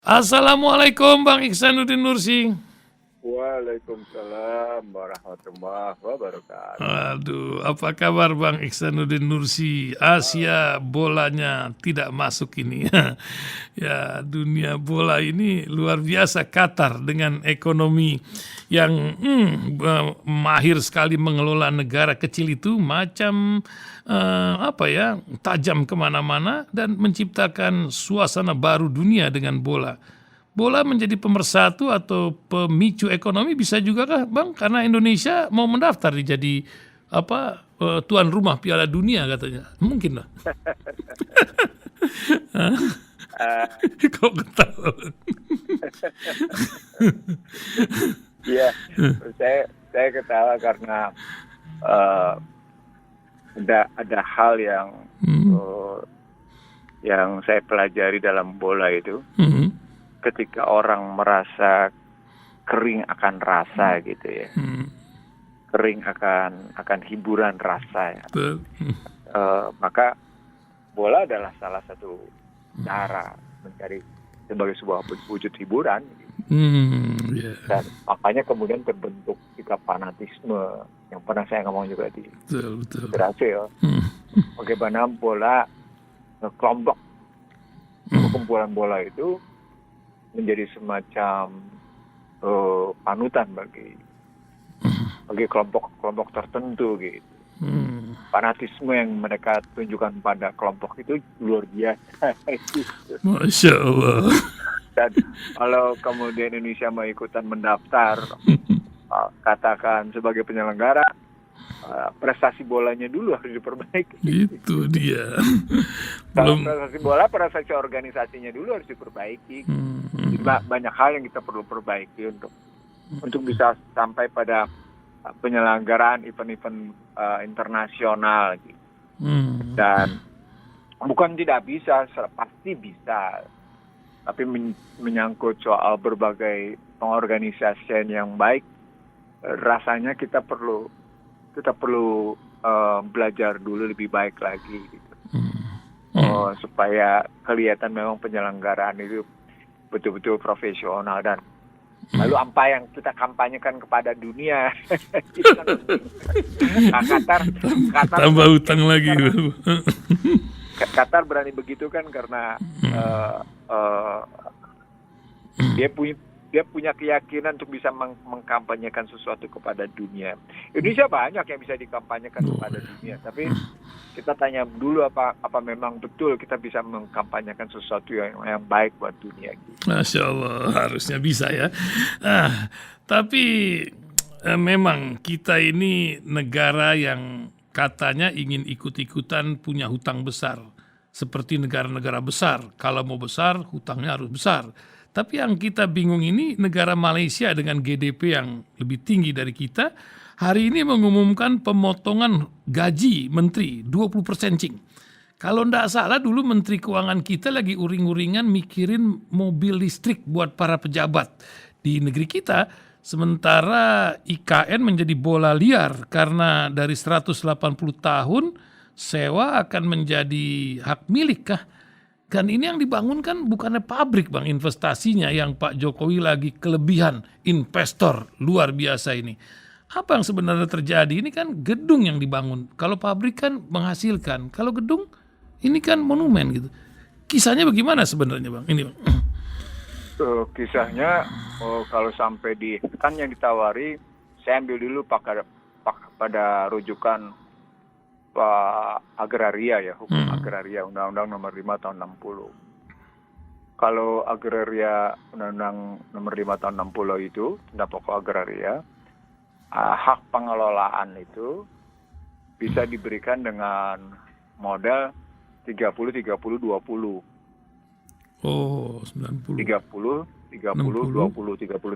Assalamualaikum Bang Ihsanuddin Nursi. Waalaikumsalam warahmatullahi wabarakatuh. Aduh, apa kabar Bang Ihsanuddin Nursi? Asia bolanya tidak masuk ini. Ya, dunia bola ini luar biasa. Qatar dengan ekonomi yang mahir sekali mengelola negara kecil itu, macam tajam kemana-mana dan menciptakan suasana baru dunia dengan bola. Bola menjadi pemersatu atau pemicu ekonomi bisa juga kah Bang? Karena Indonesia mau mendaftar jadi tuan rumah Piala Dunia katanya. Mungkin lah. Kok ketawa? Iya, saya ketawa karena ada hal yang saya pelajari dalam bola itu. Ketika orang merasa kering akan rasa gitu ya, kering akan hiburan rasa ya, maka bola adalah salah satu cara mencari sebagai sebuah wujud hiburan. Dan makanya kemudian terbentuk sikap fanatisme yang pernah saya ngomong juga di Brazil. Bagaimana bola kelompok kumpulan bola itu menjadi semacam panutan bagi kelompok tertentu gitu. Fanatisme yang mereka tunjukkan pada kelompok itu luar biasa. Masya Allah. Dan kalau kemudian Indonesia mau ikutan mendaftar, katakan sebagai penyelenggara, prestasi bolanya dulu harus diperbaiki. Itu dia. Kalau prestasi bola, prestasi organisasinya dulu harus diperbaiki. Jadi banyak hal yang kita perlu perbaiki untuk bisa sampai pada penyelenggaraan event-event internasional. Gitu. Dan bukan tidak bisa, pasti bisa. Tapi menyangkut soal berbagai pengorganisasian yang baik, rasanya kita perlu belajar dulu lebih baik lagi gitu. Supaya kelihatan memang penyelenggaraan itu betul-betul profesional. Dan lalu apa yang kita kampanyekan kepada dunia. Qatar tambah utang lagi. Qatar berani begitu kan karena dia punya keyakinan untuk bisa mengkampanyekan sesuatu kepada dunia. Indonesia banyak yang bisa dikampanyekan kepada dunia, tapi kita tanya dulu apa memang betul kita bisa mengkampanyekan sesuatu yang baik buat dunia. Masya Allah, harusnya bisa ya. Tapi memang kita ini negara yang katanya ingin ikut-ikutan punya hutang besar. Seperti negara-negara besar, kalau mau besar hutangnya harus besar. Tapi yang kita bingung ini, negara Malaysia dengan GDP yang lebih tinggi dari kita, hari ini mengumumkan pemotongan gaji menteri 20% cing. Kalau ndak salah dulu Menteri Keuangan kita lagi uring-uringan mikirin mobil listrik buat para pejabat di negeri kita, sementara IKN menjadi bola liar karena dari 180 tahun sewa akan menjadi hak milik kah? Kan ini yang dibangun kan bukannya pabrik Bang, investasinya yang Pak Jokowi lagi kelebihan investor luar biasa ini. Apa yang sebenarnya terjadi? Ini kan gedung yang dibangun. Kalau pabrik kan menghasilkan. Kalau gedung ini kan monumen gitu. Kisahnya bagaimana sebenarnya Bang? Ini Bang. Kisahnya kalau sampai kan yang ditawari, saya ambil dulu pada rujukan agraria ya, hukum agraria, Undang-Undang Nomor 5 Tahun 60. Kalau agraria Undang-Undang Nomor 5 Tahun 60 itu tentang pokok agraria, hak pengelolaan itu bisa diberikan dengan model 30-30-20. Oh, 90. 30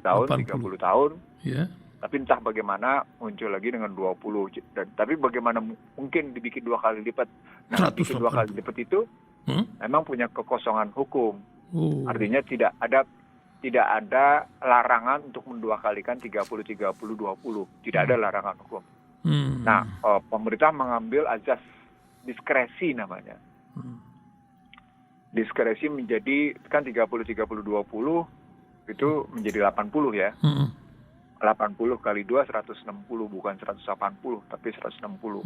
tahun, 80. 30 tahun. Ya. Tapi entah bagaimana muncul lagi dengan 20. Tapi bagaimana mungkin dibikin 2 kali lipat. Nah, dibikin 2 kali lipat itu memang punya kekosongan hukum. Artinya tidak ada larangan untuk mendua-kalikan 30-30-20. Tidak ada larangan hukum. Nah, pemerintah mengambil azas diskresi namanya. diskresi menjadi kan 30-30-20 itu menjadi 80 ya. 80 kali 2 160, bukan 180 tapi 160.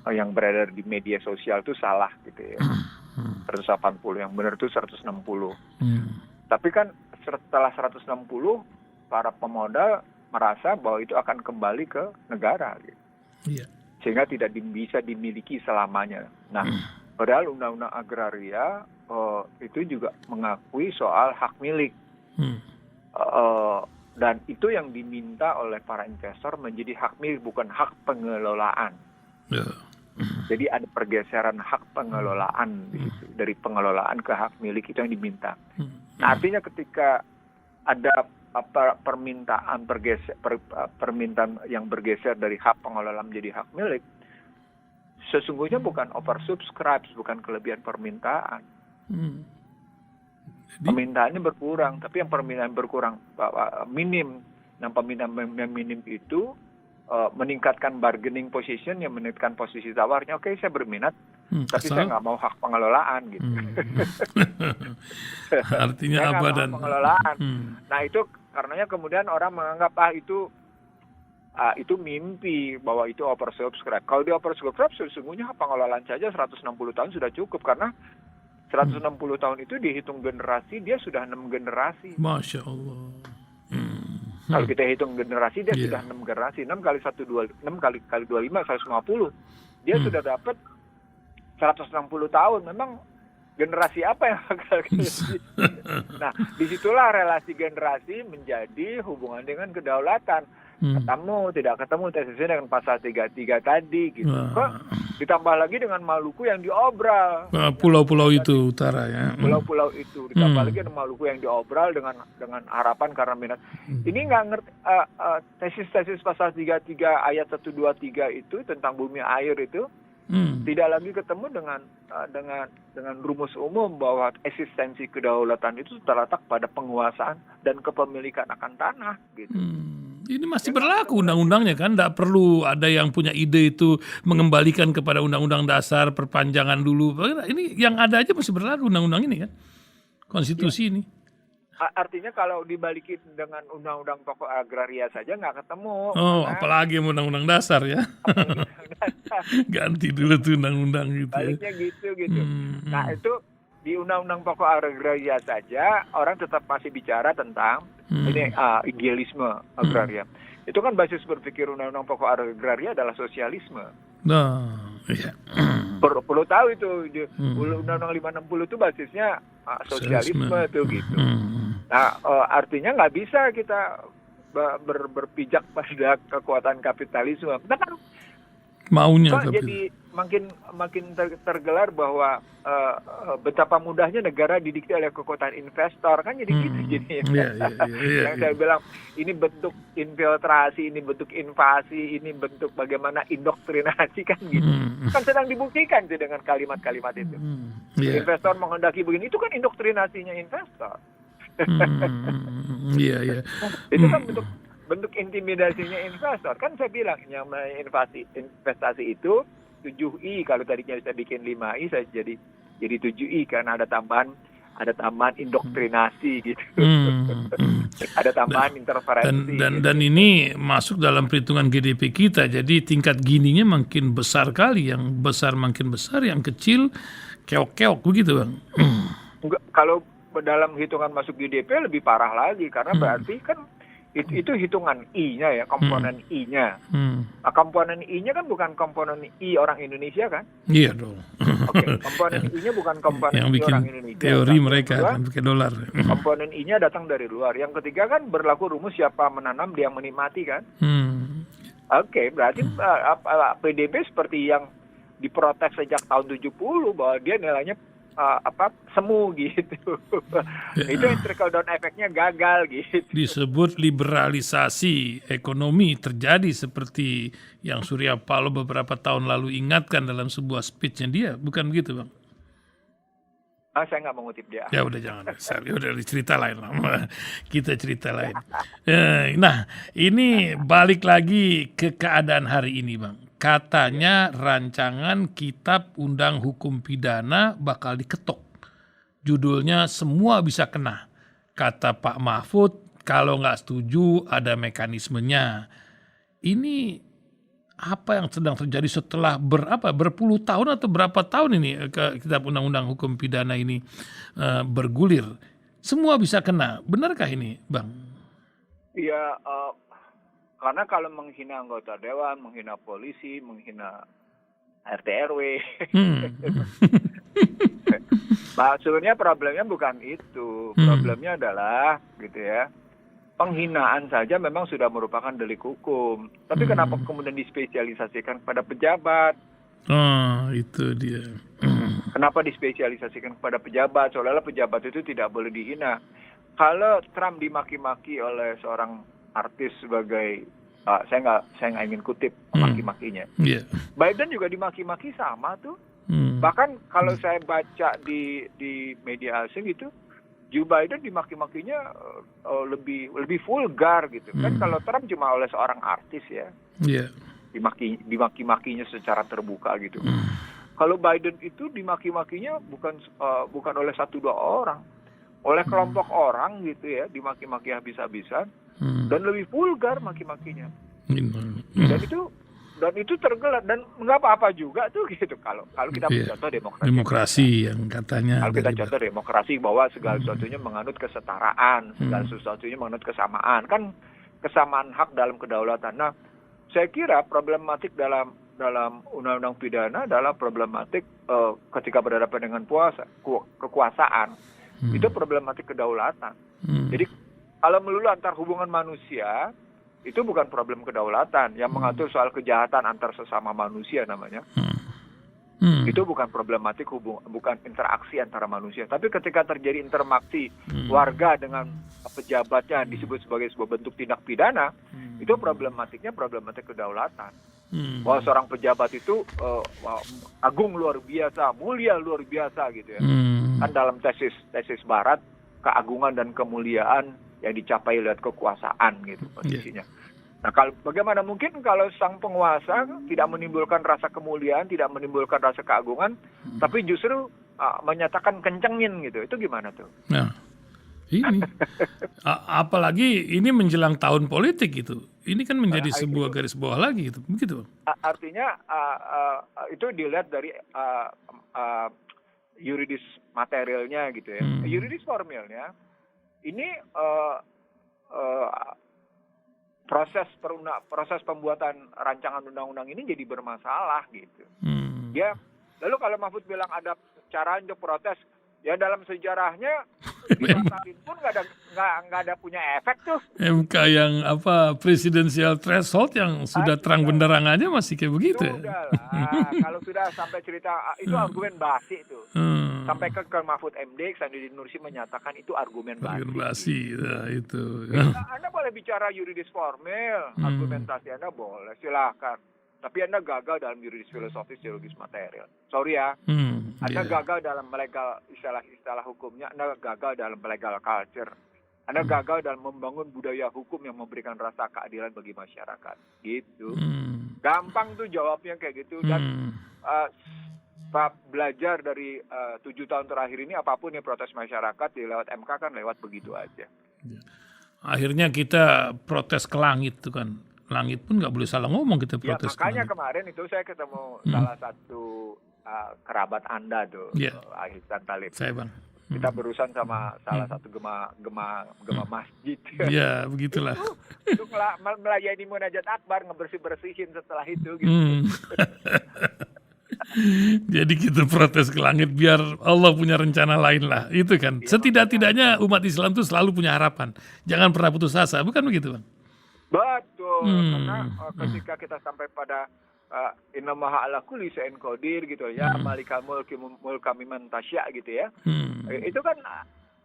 Yang beredar di media sosial itu salah gitu ya. 180, yang benar itu 160. Tapi kan setelah 160 para pemodal merasa bahwa itu akan kembali ke negara gitu. Iya. Sehingga tidak bisa dimiliki selamanya. Nah, padahal undang-undang agraria itu juga mengakui soal hak milik. Dan itu yang diminta oleh para investor menjadi hak milik, bukan hak pengelolaan. Jadi ada pergeseran hak pengelolaan di situ. Dari pengelolaan ke hak milik itu yang diminta. Nah, artinya ketika ada permintaan yang bergeser dari hak pengelolaan menjadi hak milik, sesungguhnya bukan oversubscribe, bukan kelebihan permintaan. Permintaannya berkurang, tapi yang permintaan berkurang minim. Nah, permintaan minim itu meningkatkan bargaining position, yang meningkatkan posisi tawarnya. Oke, saya berminat, tapi saya nggak mau hak pengelolaan gitu. Artinya saya apa mau dan hak pengelolaan. Nah, itu karenanya kemudian orang menganggap itu mimpi bahwa itu oversubscribe. Kalau di oversubscribe sesungguhnya hak pengelolaan saja 160 tahun sudah cukup, karena 160 tahun itu dihitung generasi, dia sudah 6 generasi. Masya Allah. Kalau kita hitung generasi, dia sudah 6 generasi. 6 kali 25, 150. Dia sudah dapat 160 tahun. Memang generasi apa yang bakal Nah, disitulah relasi generasi menjadi hubungan dengan kedaulatan. Ketemu, tidak ketemu, sesuai dengan pasal 33 tadi gitu. Kok ditambah lagi dengan Maluku yang diobral. Pulau-pulau itu utara ya. Pulau-pulau itu ditambah lagi dengan Maluku yang diobral dengan harapan karena minat. Ini nggak ngerti tesis-tesis pasal 33 ayat 123 itu tentang bumi air itu tidak lagi ketemu dengan rumus umum bahwa eksistensi kedaulatan itu terletak pada penguasaan dan kepemilikan akan tanah gitu. Ini masih berlaku undang-undangnya kan, tidak perlu ada yang punya ide itu mengembalikan kepada undang-undang dasar, perpanjangan dulu. Ini yang ada aja masih berlaku undang-undang ini kan, konstitusi ini. Artinya kalau dibalikin dengan undang-undang pokok agraria saja nggak ketemu. Apalagi undang-undang dasar ya. Ganti dulu tuh undang-undang gitu. Baliknya gitu. Nah itu di undang-undang pokok agraria saja orang tetap masih bicara tentang ini idealisme agraria. Itu kan basis berpikir undang-undang pokok agraria adalah sosialisme. Iya. Perlu tahu itu undang-undang 560 itu basisnya sosialisme tuh gitu. Nah artinya nggak bisa kita berpijak pada kekuatan kapitalisme. Kita kan maunya jadi makin tergelar bahwa betapa mudahnya negara didikte oleh kekuatan investor kan, jadi gitu jadinya. Yang saya bilang ini bentuk infiltrasi, ini bentuk invasi, ini bentuk bagaimana indoktrinasi kan gitu. Kan sedang dibuktikan sih dengan kalimat-kalimat itu. Investor menghendaki begini, itu kan indoktrinasinya investor. Itu kan bentuk intimidasinya investor. Kan saya bilang yang investasi itu 7I, kalau tadinya saya bikin 5I saya jadi 7I karena ada tambahan indoktrinasi gitu. Ada tambahan interferensi. Dan ini masuk dalam perhitungan GDP kita. Jadi tingkat gininya makin besar kali, yang besar makin besar, yang kecil keok-keok begitu, Bang. Kalau dalam hitungan masuk GDP lebih parah lagi karena berarti kan itu hitungan I-nya ya, komponen I-nya. Nah, komponen I-nya kan bukan komponen I orang Indonesia kan? Iya dong. Oke, komponen I-nya bukan komponen yang I bikin orang Indonesia. Teori mereka kan pakai dolar. Komponen I-nya datang dari luar. Yang ketiga kan berlaku rumus siapa menanam dia menikmati kan? Oke, berarti PDB seperti yang diprotes sejak tahun 70 bahwa dia nilainya semu gitu. Itu trickle down efeknya gagal gitu. Disebut liberalisasi ekonomi terjadi seperti yang Surya Paloh beberapa tahun lalu ingatkan dalam sebuah speech-nya dia, bukan begitu, Bang? Saya nggak mengutip dia. Ya udah jangan, udah cerita lain lah. Kita cerita lain. Nah, ini balik lagi ke keadaan hari ini, Bang. Katanya rancangan kitab undang hukum pidana bakal diketok judulnya Semua Bisa Kena. Kata Pak Mahfud, kalau nggak setuju ada mekanismenya. Ini apa yang sedang terjadi setelah berpuluh tahun atau berapa tahun ini kitab undang-undang hukum pidana ini bergulir. Semua bisa kena. Benarkah ini, Bang? Iya, karena kalau menghina anggota dewan, menghina polisi, menghina RT RW, sebenarnya problemnya bukan itu. Problemnya adalah gitu ya, penghinaan saja memang sudah merupakan delik hukum. Tapi kenapa kemudian dispesialisasikan pada pejabat? Oh, itu dia. Kenapa dispesialisasikan kepada pejabat? Seolah-olah pejabat itu tidak boleh dihina. Kalau Trump dimaki-maki oleh seorang artis sebagai saya nggak ingin kutip maki-makinya. Yeah. Biden juga dimaki-maki sama tuh. Bahkan kalau saya baca di media asing itu, Joe Biden dimaki-makinya lebih vulgar gitu. Kan kalau Trump cuma oleh seorang artis ya. Yeah. Dimaki-makinya secara terbuka gitu. Kalau Biden itu dimaki-makinya bukan oleh 1-2 orang, oleh kelompok orang gitu ya, dimaki-maki habis-habisan dan lebih vulgar maki-makinya. Dan itu tergelar dan nggak apa-apa juga tuh gitu kalau kita contoh demokrasi yang katanya. Kalau kita contoh demokrasi bahwa segala sesuatunya menganut kesetaraan, segala sesuatunya menganut kesamaan, kan kesamaan hak dalam kedaulatan. Nah, saya kira problematik dalam undang-undang pidana adalah problematik ketika berhadapan dengan kekuasaan. Itu problematik kedaulatan. Jadi kalau melulu antar hubungan manusia, itu bukan problem kedaulatan. Yang mengatur soal kejahatan antar sesama manusia namanya. Itu bukan problematik bukan interaksi antara manusia. Tapi ketika terjadi interaksi warga dengan pejabatnya disebut sebagai sebuah bentuk tindak pidana, itu problematik kedaulatan. Bahwa seorang pejabat itu agung luar biasa, mulia luar biasa gitu ya. Kan dalam tesis barat, keagungan dan kemuliaan yang dicapai lewat kekuasaan gitu posisinya. Nah, bagaimana mungkin kalau sang penguasa tidak menimbulkan rasa kemuliaan, tidak menimbulkan rasa keagungan, tapi justru menyatakan kencengin gitu. Itu gimana tuh? Nah, ini apalagi ini menjelang tahun politik gitu. Ini kan menjadi sebuah garis bawah lagi gitu. Begitu. Artinya itu dilihat dari yuridis materialnya gitu ya. Yuridis formilnya ini proses pembuatan rancangan undang-undang ini jadi bermasalah gitu. Ya, lalu kalau Mahfud bilang ada cara untuk protes, ya dalam sejarahnya dibatalin pun nggak ada punya efek tuh. MK yang presidensial threshold yang sudah terang benderang aja masih kayak begitu. Sudah lah, kalau sudah sampai cerita itu argumen basi tuh. Sampai ke Mahfud MD, Sandiaga Nursi menyatakan itu argumen basi. Ya, itu. Anda boleh bicara yuridis formil, argumentasi Anda boleh, silakan. Tapi Anda gagal dalam yuridis filosofis, teologis material. Sorry ya, Anda gagal dalam legal istilah hukumnya, Anda gagal dalam legal culture. Anda gagal dalam membangun budaya hukum yang memberikan rasa keadilan bagi masyarakat. Gitu. Gampang tuh jawabnya kayak gitu. Dan belajar dari 7 tahun terakhir ini, apapun yang protes masyarakat lewat MK kan lewat begitu aja. Akhirnya kita protes ke langit tuh kan. Langit pun nggak boleh salah ngomong kita protes. Ya, makanya kemarin itu saya ketemu salah satu kerabat Anda tuh, Ahsan Talib. Saya Bang. Kita berurusan sama salah satu gema masjid. Ya, begitulah. Itu melayani munajat akbar, ngebersih-bersihin setelah itu gitu. Jadi kita protes ke langit biar Allah punya rencana lain lah. Itu kan. Setidak-tidaknya umat Islam itu selalu punya harapan. Jangan pernah putus asa. Bukan begitu, Bang? Betul. Karena ketika kita sampai pada inna maha ala kulli syai'in qadir gitu ya, malikal mulka mimman tasya gitu ya. Itu kan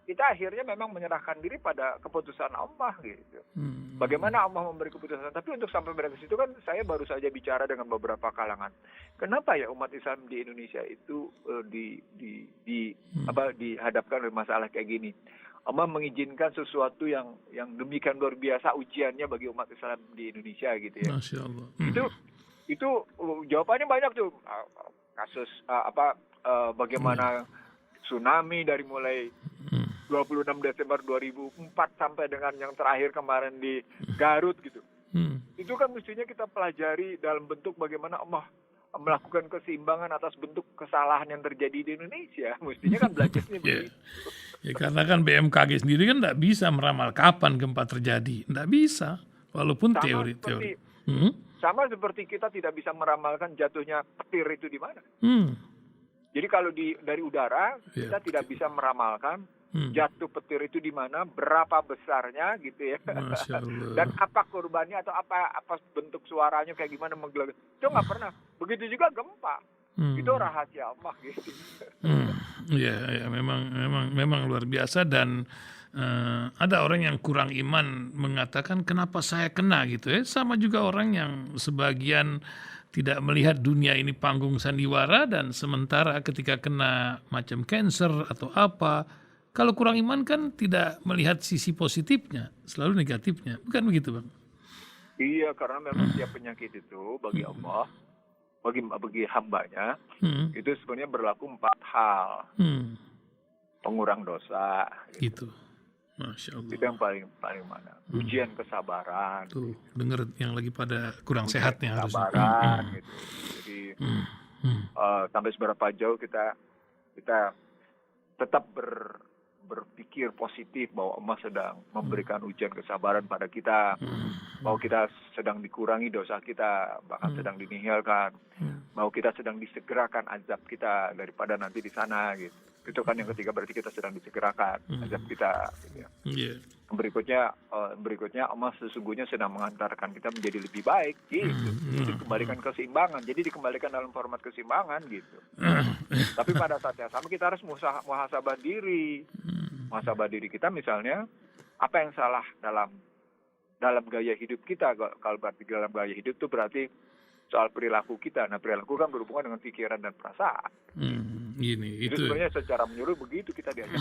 kita akhirnya memang menyerahkan diri pada keputusan Allah gitu. Bagaimana Allah memberi keputusan. Tapi untuk sampai pada situ kan saya baru saja bicara dengan beberapa kalangan. Kenapa ya umat Islam di Indonesia itu dihadapkan oleh masalah kayak gini? Allah mengizinkan sesuatu yang demikian luar biasa ujiannya bagi umat Islam di Indonesia gitu ya. Masya Allah. Itu jawabannya banyak tuh. Kasus bagaimana tsunami dari mulai 26 Desember 2004 sampai dengan yang terakhir kemarin di Garut gitu. Itu kan mestinya kita pelajari dalam bentuk bagaimana Allah melakukan keseimbangan atas bentuk kesalahan yang terjadi di Indonesia. Mestinya kan belajarnya begitu. Ya, karena kan BMKG sendiri kan tidak bisa meramal kapan gempa terjadi. Tidak bisa. Walaupun teori-teori. Sama seperti kita tidak bisa meramalkan jatuhnya petir itu di mana. Jadi kalau dari udara, kita tidak bisa meramalkan jatuh petir itu di mana, berapa besarnya gitu ya. Masya Allah. Dan apa korbannya atau apa bentuk suaranya kayak gimana menggelar. Itu nggak pernah. Begitu juga gempa. Itu rahasia Allah gitu. Ya, memang luar biasa. Dan ada orang yang kurang iman mengatakan kenapa saya kena gitu ya. Sama juga orang yang sebagian tidak melihat dunia ini panggung sandiwara, dan sementara ketika kena macam cancer atau apa, kalau kurang iman kan tidak melihat sisi positifnya, selalu negatifnya. Bukan begitu, Bang? Iya, karena memang setiap penyakit itu bagi Allah, bagi hambanya, itu sebenarnya berlaku 4 hal. Pengurang dosa. Gitu. Masya Allah. Itu yang paling mana. Ujian kesabaran. Tuh, dengar yang lagi pada kurang sehatnya harusnya. Kesabaran gitu. Jadi sampai seberapa jauh kita tetap berpikir positif bahwa Allah sedang memberikan ujian kesabaran pada kita, bahwa kita sedang dikurangi dosa kita, bahkan sedang dinihilkan, bahwa kita sedang disegerakan azab kita daripada nanti di sana gitu. Itu kan yang ketiga, berarti kita sedang disegerakan azab kita gitu ya. Berikutnya Allah sesungguhnya sedang mengantarkan kita menjadi lebih baik gitu. Jadi dikembalikan keseimbangan. Jadi dikembalikan dalam format keseimbangan gitu. Tapi pada saat yang sama kita harus muhasabah diri. Muhasabah diri kita misalnya apa yang salah dalam gaya hidup kita. Kalau berarti dalam gaya hidup itu berarti soal perilaku kita. Nah, perilaku kan berhubungan dengan pikiran dan perasaan. Itu sebenarnya secara menyeluruh begitu kita diajak.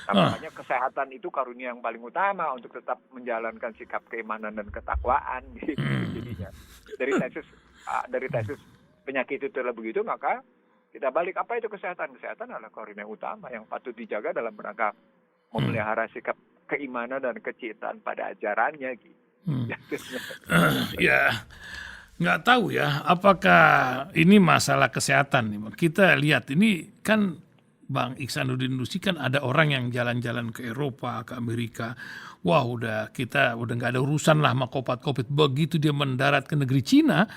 Makanya kesehatan itu karunia yang paling utama untuk tetap menjalankan sikap keimanan dan ketakwaan gitu. Jadinya dari tesis penyakit itu adalah begitu, maka kita balik, apa itu kesehatan? Kesehatan adalah karunia utama yang patut dijaga dalam rangka memelihara sikap keimanan dan kecintaan pada ajarannya gitu. Ya, nggak tahu ya apakah ini masalah kesehatan nih. Kita lihat ini kan Bang Iksanuddin Nursi, kan ada orang yang jalan-jalan ke Eropa, ke Amerika. Wah, kita udah nggak ada urusan lah sama COVID. Begitu dia mendarat ke negeri Cina,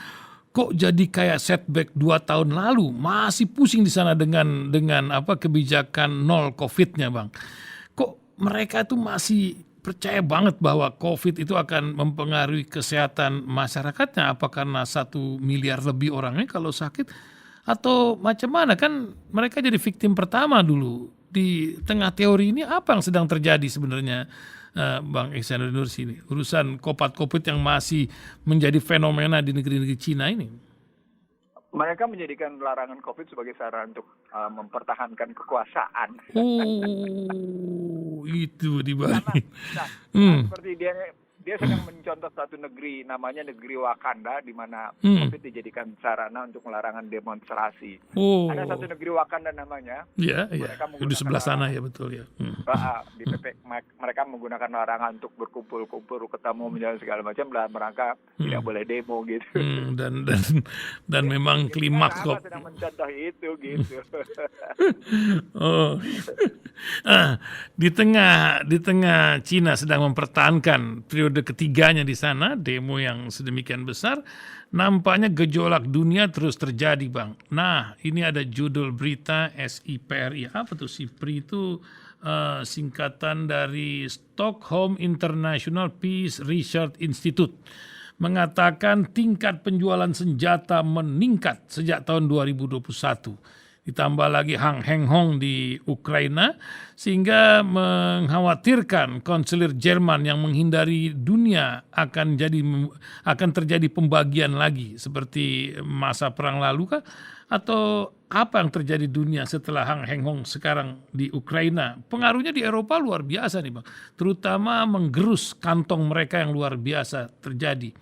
kok jadi kayak setback 2 tahun lalu, masih pusing di sana dengan kebijakan nol COVID-nya, Bang. Kok mereka tuh masih percaya banget bahwa COVID itu akan mempengaruhi kesehatan masyarakatnya? Apa karena 1 miliar lebih orangnya kalau sakit? Atau macam mana? Kan mereka jadi victim pertama dulu. Di tengah teori ini apa yang sedang terjadi sebenarnya, Bang Iksanuddin Nursi ini? Urusan COVID yang masih menjadi fenomena di negeri-negeri Cina ini. Mereka menjadikan larangan COVID sebagai sarana untuk mempertahankan kekuasaan. Oh, itu dibalik. Seperti dia sedang mencontoh satu negeri, namanya negeri Wakanda, di mana COVID dijadikan sarana untuk melarangan demonstrasi. Ada satu negeri Wakanda namanya. Iya. Di sebelah sana ya, betul ya. Di PP mereka menggunakan larangan untuk berkumpul, ketemu, menjalin segala macam dalam rangka tidak boleh demo gitu. Dan memang klimaks kok. Sedang mencontoh itu gitu. Di tengah Cina sedang mempertahankan periode ketiganya di sana, demo yang sedemikian besar, nampaknya gejolak dunia terus terjadi, Bang. Nah, ini ada judul berita SIPRI. Apa tuh SIPRI itu? Singkatan dari Stockholm International Peace Research Institute. Mengatakan tingkat penjualan senjata meningkat sejak tahun 2021. Ditambah lagi Hang Heng-hong di Ukraina, sehingga mengkhawatirkan kanselir Jerman yang menghindari dunia akan terjadi pembagian lagi seperti masa perang lalu kah? Atau apa yang terjadi dunia setelah Hang Heng-hong sekarang di Ukraina? Pengaruhnya di Eropa luar biasa nih, Bang. Terutama menggerus kantong mereka yang luar biasa terjadi.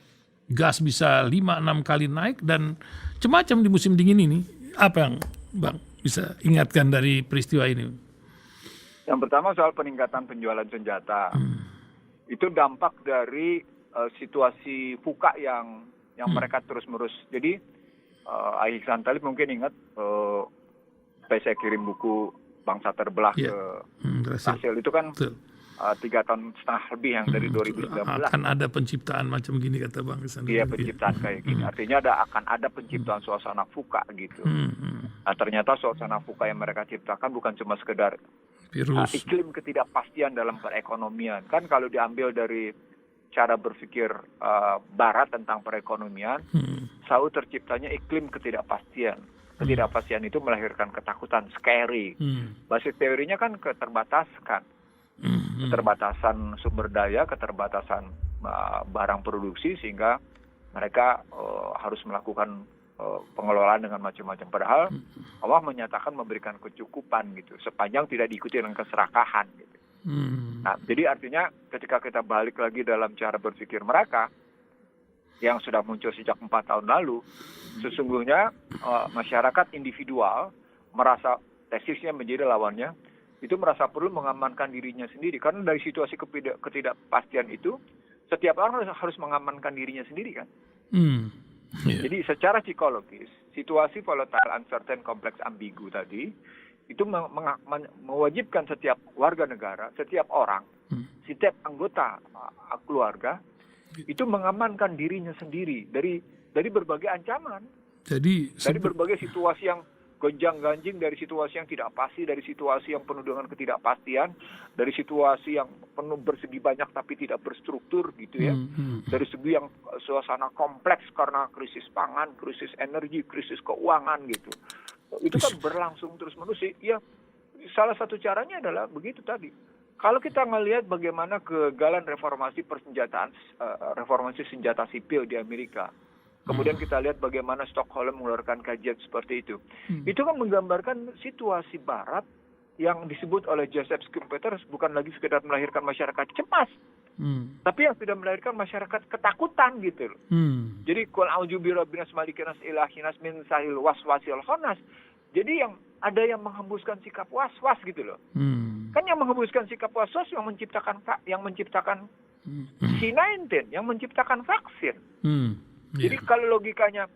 Gas bisa 5-6 kali naik dan macam-macam di musim dingin ini. Apa yang Bang bisa ingatkan dari peristiwa ini? Yang pertama soal peningkatan penjualan senjata. Itu dampak dari situasi fuka yang mereka terus-menerus. Jadi Ihsan Talib mungkin ingat, saya kirim buku Bangsa Terbelah ke hasil itu kan 3,5 tahun lebih yang dari 2019. Akan ada penciptaan macam gini kata Bang Ihsan. Iya, penciptaan kayak gini. Artinya akan ada penciptaan suasana fuka gitu. Nah, ternyata suasana fuka yang mereka ciptakan bukan cuma sekedar iklim ketidakpastian dalam perekonomian. Kan kalau diambil dari cara berpikir Barat tentang perekonomian, selalu terciptanya iklim ketidakpastian. Ketidakpastian itu melahirkan ketakutan, scary. Basis teorinya kan keterbatasan sumber daya, keterbatasan barang produksi, sehingga mereka harus melakukan pengelolaan dengan macam-macam. Padahal Allah menyatakan memberikan kecukupan gitu, sepanjang tidak diikuti dengan keserakahan gitu. Nah, jadi artinya ketika kita balik lagi dalam cara berpikir mereka yang sudah muncul sejak 4 tahun lalu, sesungguhnya masyarakat individual merasa tesisnya menjadi lawannya, itu merasa perlu mengamankan dirinya sendiri. Karena dari situasi ketidakpastian itu, setiap orang harus mengamankan dirinya sendiri kan. Jadi secara psikologis, situasi volatile, uncertain, complex, ambigu tadi, itu mewajibkan setiap warga negara, setiap orang, setiap anggota keluarga, itu mengamankan dirinya sendiri dari berbagai ancaman. Dari berbagai situasi yang gonjang-ganjing, dari situasi yang tidak pasti, dari situasi yang penuh dengan ketidakpastian, dari situasi yang penuh bersegi banyak tapi tidak berstruktur gitu ya, dari segi yang suasana kompleks karena krisis pangan, krisis energi, krisis keuangan gitu. Itu kan berlangsung terus-menerus. Ya, salah satu caranya adalah begitu tadi. Kalau kita ngelihat bagaimana kegagalan reformasi persenjataan, reformasi senjata sipil di Amerika, kemudian kita lihat bagaimana Stockholm mengeluarkan kajian seperti itu. Itu kan menggambarkan situasi Barat yang disebut oleh Joseph Schumpeter bukan lagi sekedar melahirkan masyarakat cemas, tapi yang sudah melahirkan masyarakat ketakutan gitu loh. Jadi qul a'udzu birabbinas malikinas ilahinas min sahil waswasil khannas. Jadi yang ada yang menghembuskan sikap was-was gitu loh. Kan yang menghembuskan sikap was-was yang menciptakan C-19, yang menciptakan vaksin. Jadi kalau logikanya,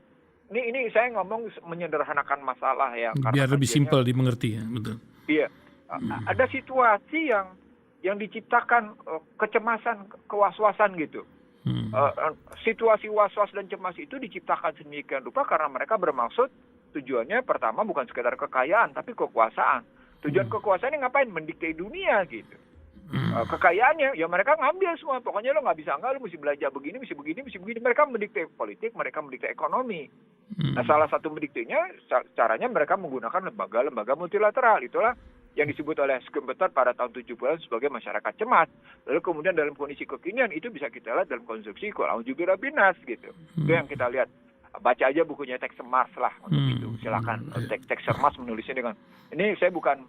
ini saya ngomong menyederhanakan masalah ya. Biar lebih simpel dimengerti ya, betul. Iya, ada situasi yang diciptakan kecemasan, kewaswasan gitu. Situasi was-was dan cemas itu diciptakan sedemikian rupa karena mereka bermaksud tujuannya pertama bukan sekedar kekayaan tapi kekuasaan. Tujuan kekuasaannya ngapain? Mendikte dunia gitu. Kekayaannya ya mereka ngambil semua. Pokoknya lo nggak bisa lo mesti belanja begini, mesti begini. Mereka mendikte politik, mereka mendikte ekonomi. Nah, salah satu mendiktenya caranya mereka menggunakan lembaga-lembaga multilateral. Itulah yang disebut oleh Schumpeter pada tahun 70-an sebagai masyarakat cemas. Lalu kemudian dalam kondisi kekinian itu bisa kita lihat dalam konstruksi qul a'udzu birabbinas gitu. Itu yang kita lihat. Baca aja bukunya Tex Mars lah untuk itu. Silakan. Tex Mars menulisnya dengan ini. Saya bukan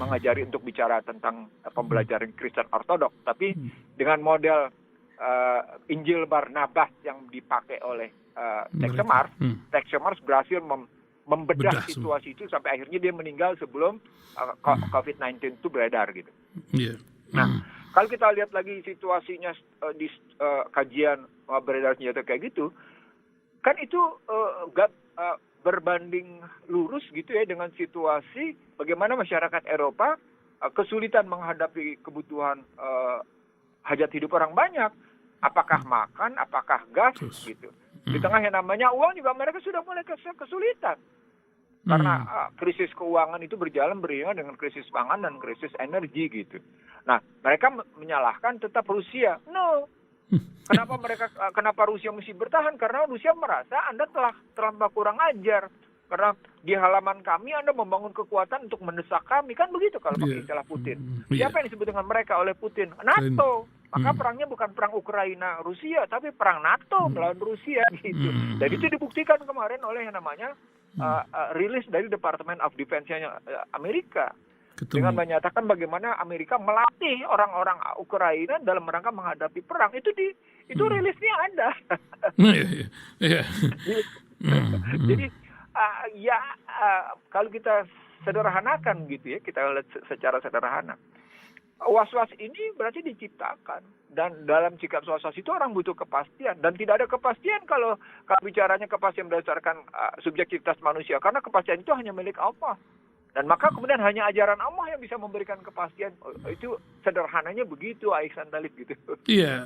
mengajari untuk bicara tentang pembelajaran Kristen Ortodok, tapi dengan model Injil Barnabas yang dipakai oleh Tex Mars. Tex Mars berhasil membedah situasi itu sampai akhirnya dia meninggal sebelum COVID-19 itu beredar gitu. Nah, kalau kita lihat lagi situasinya di kajian beredar senjata kayak gitu, kan itu berbanding lurus gitu ya dengan situasi bagaimana masyarakat Eropa kesulitan menghadapi kebutuhan hajat hidup orang banyak. Apakah makan, apakah gas gitu. Di tengah yang namanya uang juga mereka sudah mulai kesulitan. Karena krisis keuangan itu berjalan beriringan dengan krisis pangan dan krisis energi gitu. Nah, mereka menyalahkan tetap Rusia. No. Kenapa Rusia mesti bertahan? Karena Rusia merasa Anda telah terlampau kurang ajar. Karena di halaman kami Anda membangun kekuatan untuk mendesak kami. Kan begitu kalau pakai istilah Putin. Siapa yang disebut dengan mereka oleh Putin? NATO. Maka perangnya bukan perang Ukraina Rusia, tapi perang NATO melawan Rusia gitu. Dan itu dibuktikan kemarin oleh yang namanya rilis dari Department of Defense-nya Amerika. Dengan menyatakan bagaimana Amerika melatih orang-orang Ukraina dalam rangka menghadapi perang. Itu rilisnya ada. Jadi Kalau kita sederhanakan gitu ya, kita lihat secara sederhana. Was-was ini berarti diciptakan, dan dalam sikap was-was itu orang butuh kepastian, dan tidak ada kepastian kalau bicaranya kepastian berdasarkan subjektivitas manusia, karena kepastian itu hanya milik Allah. Dan maka kemudian hanya ajaran Allah yang bisa memberikan kepastian. Itu sederhananya begitu, Ihsan Talib gitu. Iya,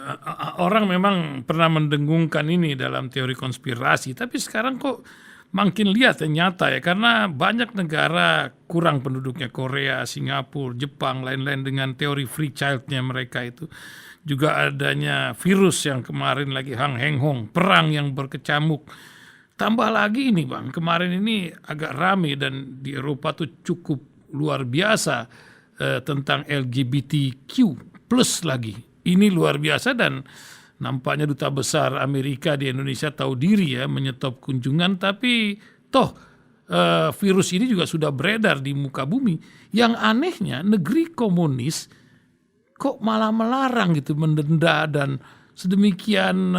orang memang pernah mendengungkan ini dalam teori konspirasi, tapi sekarang kok makin lihat nyata ya, karena banyak negara kurang penduduknya, Korea, Singapura, Jepang, lain-lain dengan teori free child-nya mereka itu. Juga adanya virus yang kemarin lagi Heng Hong, perang yang berkecamuk. Tambah lagi ini Bang, kemarin ini agak rame dan di Eropa tuh cukup luar biasa tentang LGBTQ plus lagi. Ini luar biasa, dan nampaknya Duta Besar Amerika di Indonesia tahu diri ya menyetop kunjungan, tapi toh virus ini juga sudah beredar di muka bumi. Yang anehnya negeri komunis kok malah melarang gitu, mendenda dan sedemikian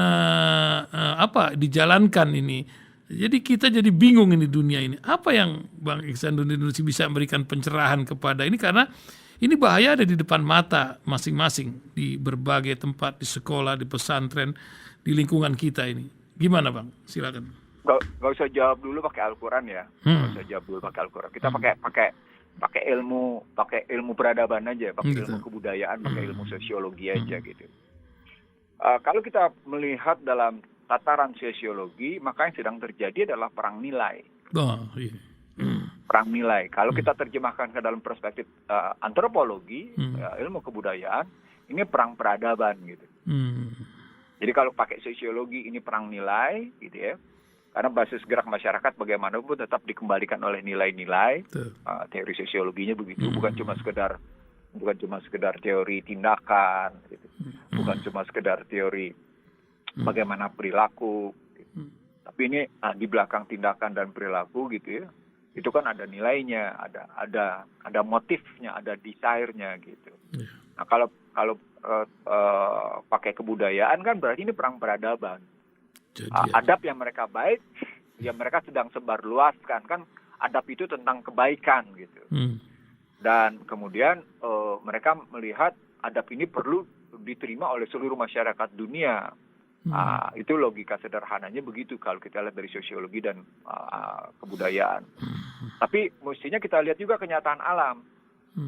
dijalankan ini. Jadi kita jadi bingung ini dunia ini. Apa yang Bang Ihsan Indonesia bisa memberikan pencerahan kepada ini, karena ini bahaya ada di depan mata masing-masing di berbagai tempat, di sekolah, di pesantren, di lingkungan kita ini. Gimana Bang? Silakan. Gak usah jawab dulu pakai Al-Quran ya. Gak usah jawab dulu pakai Al-Quran. Kita pakai ilmu peradaban aja, pakai ilmu kebudayaan, pakai ilmu sosiologi aja gitu. Kalau kita melihat dalam tataran sosiologi, maka yang sedang terjadi adalah perang nilai. Perang nilai. Kalau kita terjemahkan ke dalam perspektif antropologi, ilmu kebudayaan, ini perang peradaban gitu. Jadi kalau pakai sosiologi ini perang nilai gitu ya. Karena basis gerak masyarakat bagaimanapun tetap dikembalikan oleh nilai-nilai. Teori sosiologinya begitu, bukan cuma sekedar teori tindakan gitu. Bukan cuma sekedar teori bagaimana perilaku, gitu. Tapi ini di belakang tindakan dan perilaku gitu ya, itu kan ada nilainya, ada motifnya, ada desire-nya gitu. Nah kalau pakai kebudayaan kan berarti ini perang peradaban. Adab yang mereka baik, ya mereka sedang sebarluaskan, kan adab itu tentang kebaikan gitu. Dan kemudian mereka melihat adab ini perlu diterima oleh seluruh masyarakat dunia. Itu logika sederhananya begitu kalau kita lihat dari sosiologi dan kebudayaan. Tapi mestinya kita lihat juga kenyataan alam.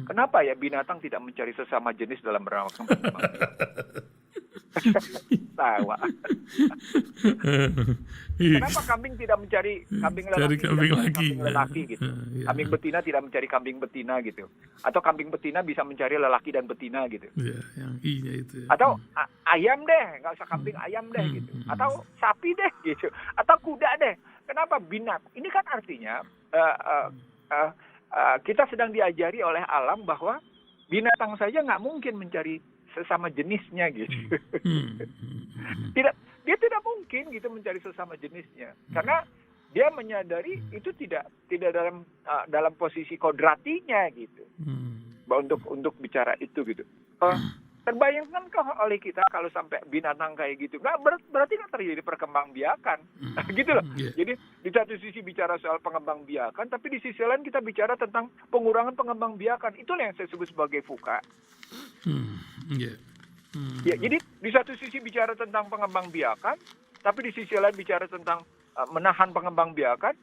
Kenapa ya binatang tidak mencari sesama jenis dalam bermakan bersama? Tawa. Kenapa kambing tidak mencari kambing lelaki gitu? Kambing betina tidak mencari kambing betina gitu. Atau kambing betina bisa mencari lelaki dan betina gitu. Yang I-nya itu. Atau ayam deh, nggak usah kambing, ayam deh gitu. Atau sapi deh gitu. Atau kuda deh. Kenapa binatang? Ini kan artinya kita sedang diajari oleh alam bahwa binatang saja nggak mungkin mencari sesama jenisnya gitu. Dia tidak mungkin gitu mencari sesama jenisnya, karena dia menyadari itu tidak dalam posisi kodratinya gitu. Untuk bicara itu gitu. Terbayangkan oleh kita kalau sampai binatang kayak gitu, berarti kan terjadi perkembangbiakan, gitu loh. Jadi di satu sisi bicara soal pengembangbiakan, tapi di sisi lain kita bicara tentang pengurangan pengembangbiakan. Itulah yang saya sebut sebagai fuka. Ya, jadi di satu sisi bicara tentang pengembangbiakan, tapi di sisi lain bicara tentang menahan pengembangbiakan.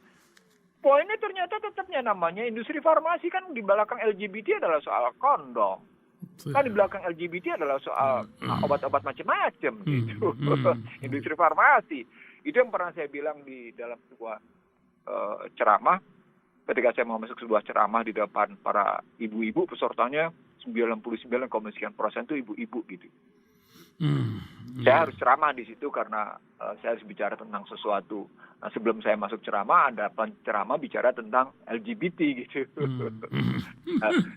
Poinnya ternyata tetapnya namanya industri farmasi, kan di belakang LGBT adalah soal kondom. Kan di belakang LGBT adalah soal obat-obat macam-macam gitu. Industri farmasi. Itu yang pernah saya bilang di dalam sebuah ceramah. Ketika saya mau masuk sebuah ceramah di depan para ibu-ibu, pesertanya 99,9% itu ibu-ibu gitu. Saya harus ceramah di situ karena saya harus bicara tentang sesuatu. Nah, sebelum saya masuk ceramah, ada penceramah bicara tentang LGBT gitu.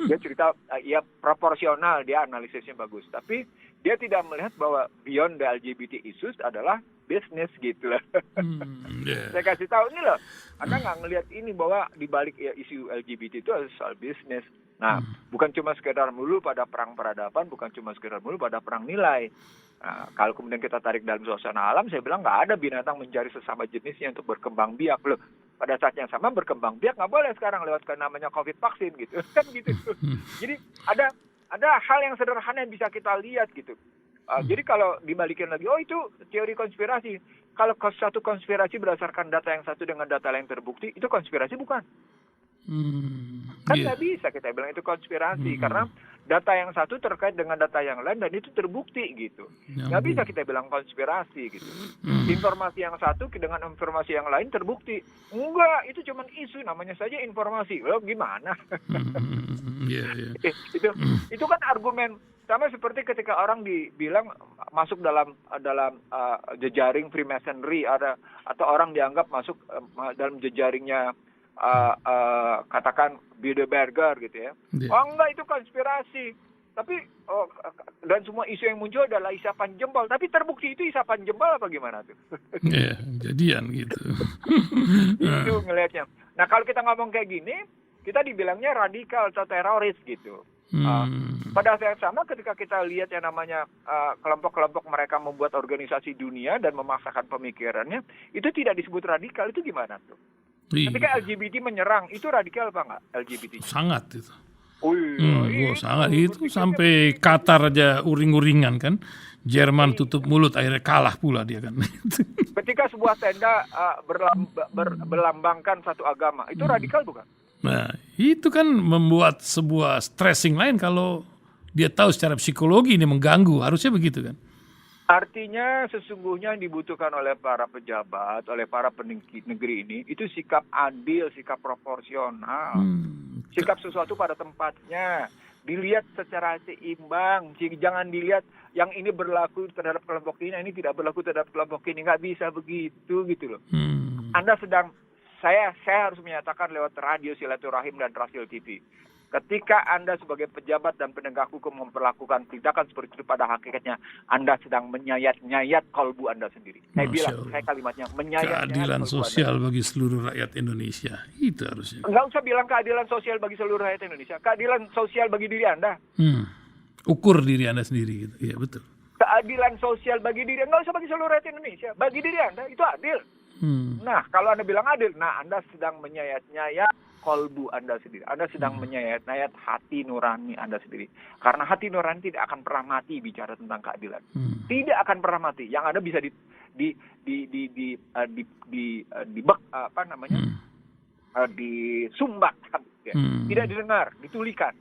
Dia cerita, ya proporsional, dia analisisnya bagus. Tapi dia tidak melihat bahwa beyond the LGBT issues adalah bisnis gitu lah. Saya kasih tahu ini loh, Anda nggak ngelihat ini bahwa di balik isu LGBT itu ada soal bisnis. Nah, bukan cuma sekedar melulu pada perang peradaban, bukan cuma sekedar melulu pada perang nilai. Nah, kalau kemudian kita tarik dalam suasana alam, saya bilang nggak ada binatang mencari sesama jenisnya untuk berkembang biak loh. pada saat yang sama berkembang biak nggak boleh sekarang lewat ke namanya COVID vaksin gitu kan gitu. Jadi ada hal yang sederhana yang bisa kita lihat gitu. Jadi kalau dibalikin lagi, oh itu teori konspirasi. Kalau satu konspirasi berdasarkan data yang satu dengan data lain terbukti, itu konspirasi bukan? Kan nggak bisa kita bilang itu konspirasi karena data yang satu terkait dengan data yang lain dan itu terbukti gitu. Nggak bisa kita bilang konspirasi gitu. Informasi yang satu dengan informasi yang lain terbukti. Enggak, itu cuma isu, namanya saja informasi. Loh gimana? Itu kan argumen sama seperti ketika orang dibilang masuk dalam jejaring Freemasonry atau orang dianggap masuk dalam jejaringnya katakan Bilderberger gitu ya. Oh enggak, itu konspirasi. Tapi dan semua isu yang muncul adalah isapan jempol. Tapi terbukti itu isapan jempol apa gimana tuh? Jadian gitu. Itu ngelihatnya. Nah kalau kita ngomong kayak gini, kita dibilangnya radikal atau teroris gitu. Pada saat sama ketika kita lihat yang namanya kelompok-kelompok mereka membuat organisasi dunia dan memaksakan pemikirannya, itu tidak disebut radikal. Itu gimana tuh? Ketika LGBT menyerang, itu radikal apa enggak LGBT? Sangat itu. Sangat itu sampai Qatar aja uring-uringan kan. Jerman tutup mulut, akhirnya kalah pula dia kan. Ketika sebuah tenda berlambangkan satu agama, itu radikal bukan? Nah, itu kan membuat sebuah stressing lain kalau dia tahu secara psikologi ini mengganggu, harusnya begitu kan. Artinya sesungguhnya yang dibutuhkan oleh para pejabat, oleh para peninggi negeri ini, itu sikap adil, sikap proporsional. Sikap sesuatu pada tempatnya. Dilihat secara seimbang. Jangan dilihat yang ini berlaku terhadap kelompok ini tidak berlaku terhadap kelompok ini. Nggak bisa begitu gitu loh. Saya harus menyatakan lewat radio Silaturahim dan Rasil TV. Ketika Anda sebagai pejabat dan penegak hukum memperlakukan tindakan seperti itu, pada hakikatnya Anda sedang menyayat-nyayat kalbu Anda sendiri. Saya kalimatnya menyayat-nyayat keadilan sosial bagi seluruh rakyat Indonesia. Itu harusnya. Enggak usah bilang keadilan sosial bagi seluruh rakyat Indonesia. Keadilan sosial bagi diri Anda. Ukur diri Anda sendiri gitu. Iya, betul. Keadilan sosial bagi diri Anda, enggak usah bagi seluruh rakyat Indonesia. Bagi diri Anda itu adil. Nah, kalau Anda bilang adil, Anda sedang menyayat-nyayat kolbu Anda sendiri. Anda sedang menyayat-nyayat hati nurani Anda sendiri. Karena hati nurani tidak akan pernah mati bicara tentang keadilan. Tidak akan pernah mati. Yang ada bisa disumbat, tidak didengar, ditulikan.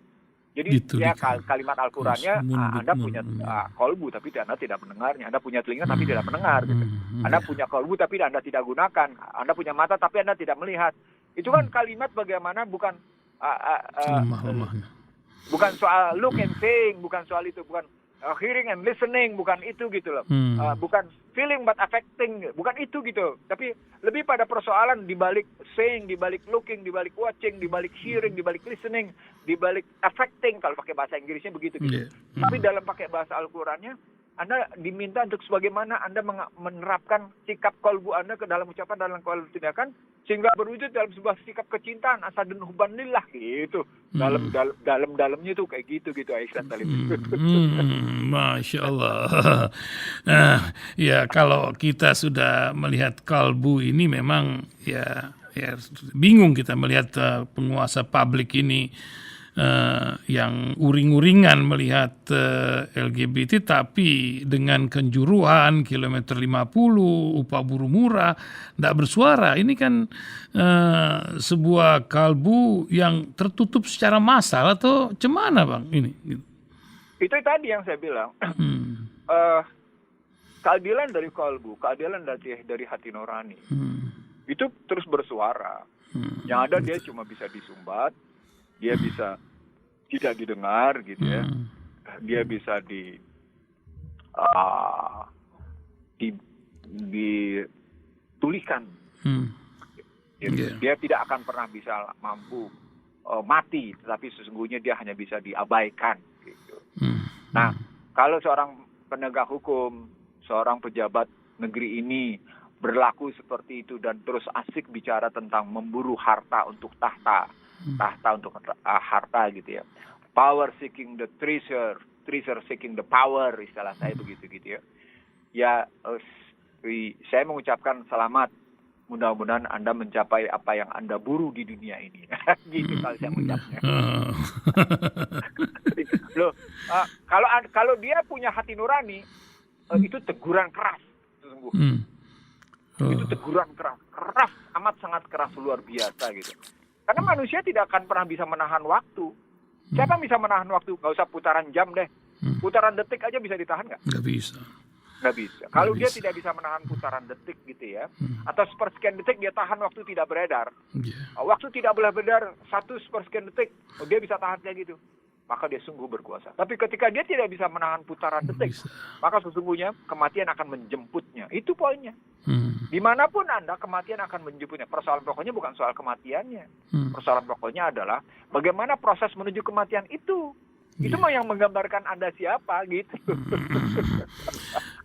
Jadi ya kalimat Al-Qurannya, Anda punya kolbu tapi Anda tidak mendengarnya. Anda punya telinga tapi tidak mendengar. Gitu. Anda punya kolbu tapi Anda tidak gunakan. Anda punya mata tapi Anda tidak melihat. Itu kan kalimat bagaimana bukan bukan soal look and seeing, bukan soal itu, bukan hearing and listening, bukan itu gitu loh. Bukan feeling but affecting, bukan itu gitu. Tapi lebih pada persoalan di balik seeing, di balik looking, di balik watching, di balik hearing, di balik listening, di balik affecting kalau pakai bahasa Inggrisnya begitu gitu. Tapi dalam pakai bahasa Al-Qur'annya Anda diminta untuk sebagaimana Anda menerapkan sikap kolbu Anda ke dalam ucapan, dalam kolbu tindakan, sehingga berwujud dalam sebuah sikap kecintaan, asadun hubanillah gitu. Dalamnya itu kayak gitu Aisyah tadi. Masya Allah. Ya kalau kita sudah melihat kalbu ini memang ya bingung kita melihat penguasa publik ini yang uring-uringan melihat LGBT tapi dengan kenjuruhan kilometer 50, upah buruh murah, tidak bersuara. Ini kan sebuah kalbu yang tertutup secara massal atau cemana Bang ini? Itu tadi yang saya bilang. Keadilan dari kalbu, keadilan dari hati nurani. Itu terus bersuara. Yang ada dia cuma bisa disumbat, dia bisa tidak didengar gitu ya. Dia bisa ditulikan. Dia tidak akan pernah bisa mampu mati, tetapi sesungguhnya dia hanya bisa diabaikan gitu. Nah, kalau seorang penegak hukum, seorang pejabat negeri ini berlaku seperti itu dan terus asik bicara tentang memburu harta untuk tahta untuk harta gitu ya. Power seeking the treasure seeking the power, istilah saya begitu gitu ya. Ya, saya mengucapkan selamat mudah-mudahan Anda mencapai apa yang Anda buru di dunia ini. Gitu kalau saya mengucapnya. Loh, kalau dia punya hati nurani, itu teguran keras sesungguh. Itu teguran keras, amat sangat keras, luar biasa gitu. Karena manusia tidak akan pernah bisa menahan waktu. Siapa yang bisa menahan waktu? Nggak usah putaran jam deh. Putaran detik aja bisa ditahan nggak? Nggak bisa. Nggak bisa. Kalau dia tidak bisa menahan putaran detik gitu ya, atau sepersekian detik dia tahan waktu tidak beredar. Waktu tidak boleh beredar 1 sepersekian detik, dia bisa tahan kayak gitu. Maka dia sungguh berkuasa. Tapi ketika dia tidak bisa menahan putaran detik, maka sesungguhnya kematian akan menjemputnya. Itu poinnya. Dimanapun Anda, kematian akan menjemputnya. Persoalan pokoknya bukan soal kematiannya. Persoalan pokoknya adalah bagaimana proses menuju kematian itu. Itu mah yang menggambarkan Anda siapa gitu.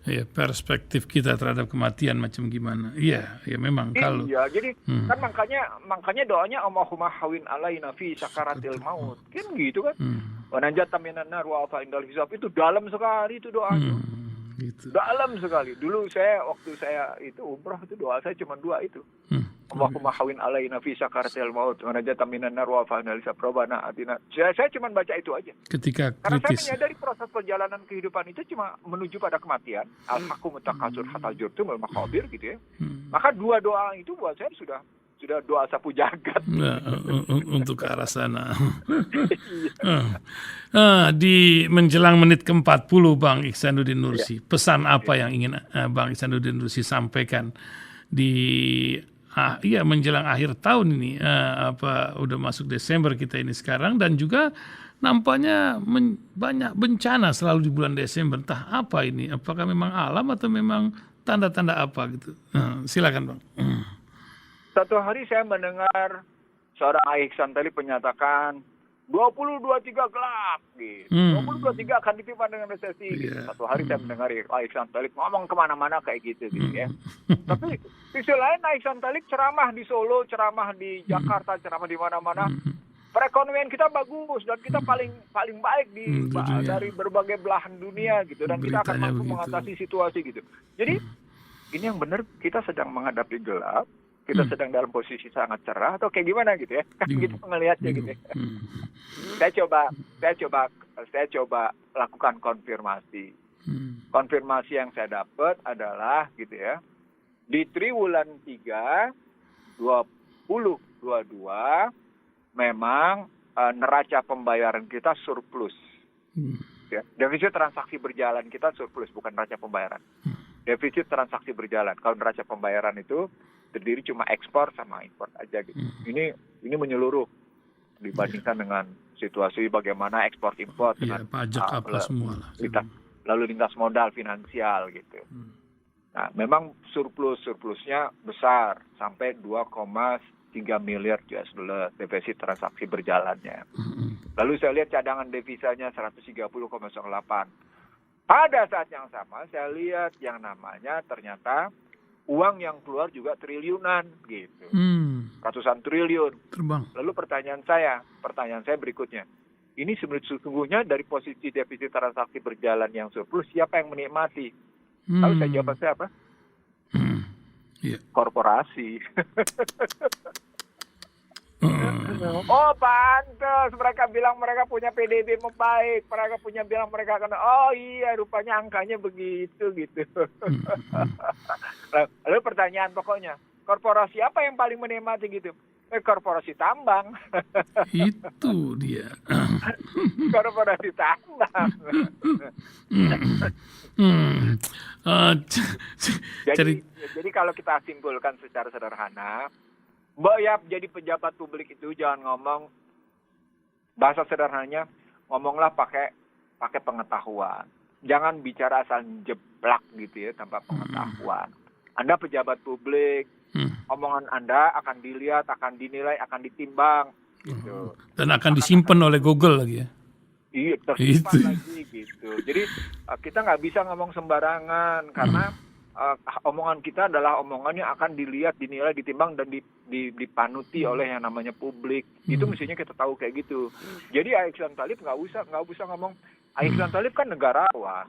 Ya, perspektif kita terhadap kematian macam gimana. Iya, ya memang kalau. Iya, jadi kan makanya doanya Allahumma hawin alaina fi sakaratil maut. Kan gitu kan. Wa najata minan nar wa afa indal hisab, itu dalam sekali itu doanya. Gitu. Dalam sekali. Dulu waktu saya itu umrah, itu doa saya cuma 2 itu. Allahumma hawin alaina fi sakaratil maut wa najata minan nar wa afa indal hisab rabbana atina. Saya cuma baca itu aja. Ketika Karena kritis. saya menyadari proses perjalanan kehidupan itu cuma menuju pada kematian. Al-haqqu mutakasur hatta jurtumul maqabir gitu ya. Maka 2 doa itu buat saya sudah doa sapu jagat. Nah, untuk ke arah sana. Di menjelang menit ke-40 Bang Ihsanuddin Nursi, pesan apa yang ingin Bang Ihsanuddin Nursi sampaikan di menjelang akhir tahun ini, udah masuk Desember kita ini sekarang, dan juga nampaknya banyak bencana selalu di bulan Desember. Entah apa ini, apakah memang alam atau memang tanda-tanda apa gitu. Silakan Bang. Satu hari saya mendengar seorang Ihsan Talib menyatakan 2023 gelap gitu. 2023 akan ditimpa dengan resesi gitu. Satu hari saya mendengar Ihsan Talib ngomong kemana-mana kayak gitu ya. Tapi di sisi lain Ihsan Talib ceramah di Solo, ceramah di Jakarta, ceramah di mana-mana. Perekonomian kita bagus dan kita paling baik dari berbagai belahan dunia gitu, dan kita akan mampu mengatasi situasi gitu. Jadi ini yang benar, kita sedang menghadapi gelap. Kita sedang dalam posisi sangat cerah atau kayak gimana gitu ya? Kan gitu ngelihatnya gitu ya. Saya coba lakukan konfirmasi. Konfirmasi yang saya dapat adalah gitu ya. Di triwulan 3 2022 memang neraca pembayaran kita surplus. Ya, defisit transaksi berjalan kita surplus, bukan neraca pembayaran. Defisit transaksi berjalan. Kalau neraca pembayaran itu terdiri cuma ekspor sama impor aja gitu. Ini menyeluruh dibandingkan dengan situasi bagaimana ekspor impor dengan pajak apa semua lah. Lalu lintas modal finansial gitu. Nah, memang surplusnya besar sampai 2,3 miliar US dollar defisit transaksi berjalannya. Lalu saya lihat cadangan devisanya 130,08. Pada saat yang sama saya lihat yang namanya ternyata uang yang keluar juga triliunan gitu. Ratusan triliun. Terbang. Lalu pertanyaan saya berikutnya. Ini sesungguhnya dari posisi defisit transaksi berjalan yang surplus, siapa yang menikmati? Lalu saya jawab siapa? Korporasi. Oh pantes, mereka bilang mereka punya PDB membaik, mereka kena, oh iya rupanya angkanya begitu gitu. Lalu pertanyaan pokoknya, korporasi apa yang paling menikmati gitu? Korporasi tambang. Itu dia. Korporasi tambang. Jadi kalau kita simpulkan secara sederhana, jadi pejabat publik itu jangan ngomong, bahasa sederhananya ngomonglah pakai pengetahuan. Jangan bicara asal jeblak gitu ya tanpa pengetahuan. Anda pejabat publik, omongan Anda akan dilihat, akan dinilai, akan ditimbang gitu. Dan akan disimpan oleh Google lagi ya. Iya, tersimpan lagi gitu. Jadi kita nggak bisa ngomong sembarangan karena omongan kita adalah omongan yang akan dilihat, dinilai, ditimbang dan dipanuti oleh yang namanya publik. Itu mestinya kita tahu kayak gitu. Jadi Ihsan Talib nggak usah ngomong. Ihsan Talib kan negarawan.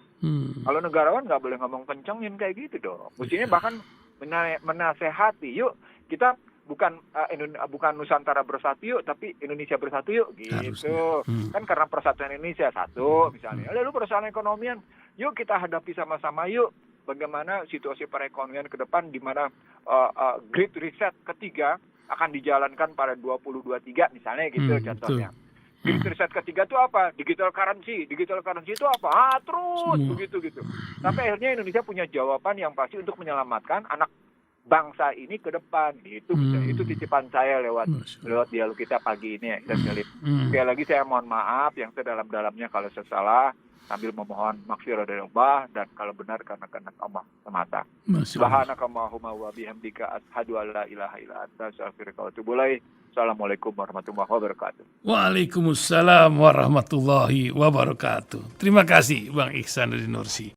Kalau negarawan nggak boleh ngomong kencengin kayak gitu dong. Mestinya bahkan menasehati, yuk kita bukan Nusantara bersatu yuk, tapi Indonesia bersatu yuk, gitu. Kan karena persatuan Indonesia satu, misalnya. Lalu persoalan ekonomian, yuk kita hadapi sama-sama yuk. Bagaimana situasi perekonomian ke depan, di mana Great Reset ketiga akan dijalankan pada 2023, misalnya gitu contohnya. Great Reset ketiga itu apa? Digital currency. Digital currency itu apa? Terus begitu gitu. Sampai akhirnya Indonesia punya jawaban yang pasti untuk menyelamatkan anak bangsa ini ke depan, gitu. Itu titipan saya lewat dialog kita pagi ini ya, Sekali lagi saya mohon maaf yang sedalam-dalamnya kalau saya salah, sambil memohon maghfirah dari Allah, dan kalau benar karena kehendak Allah semata. Subhanakallahumma wa bihamdika asyhadu an la ilaha illa anta astaghfiruka wa atubu ilaik. Assalamualaikum warahmatullahi wabarakatuh. Waalaikumsalam warahmatullahi wabarakatuh. Terima kasih Bang Ihsanuddin Nursi.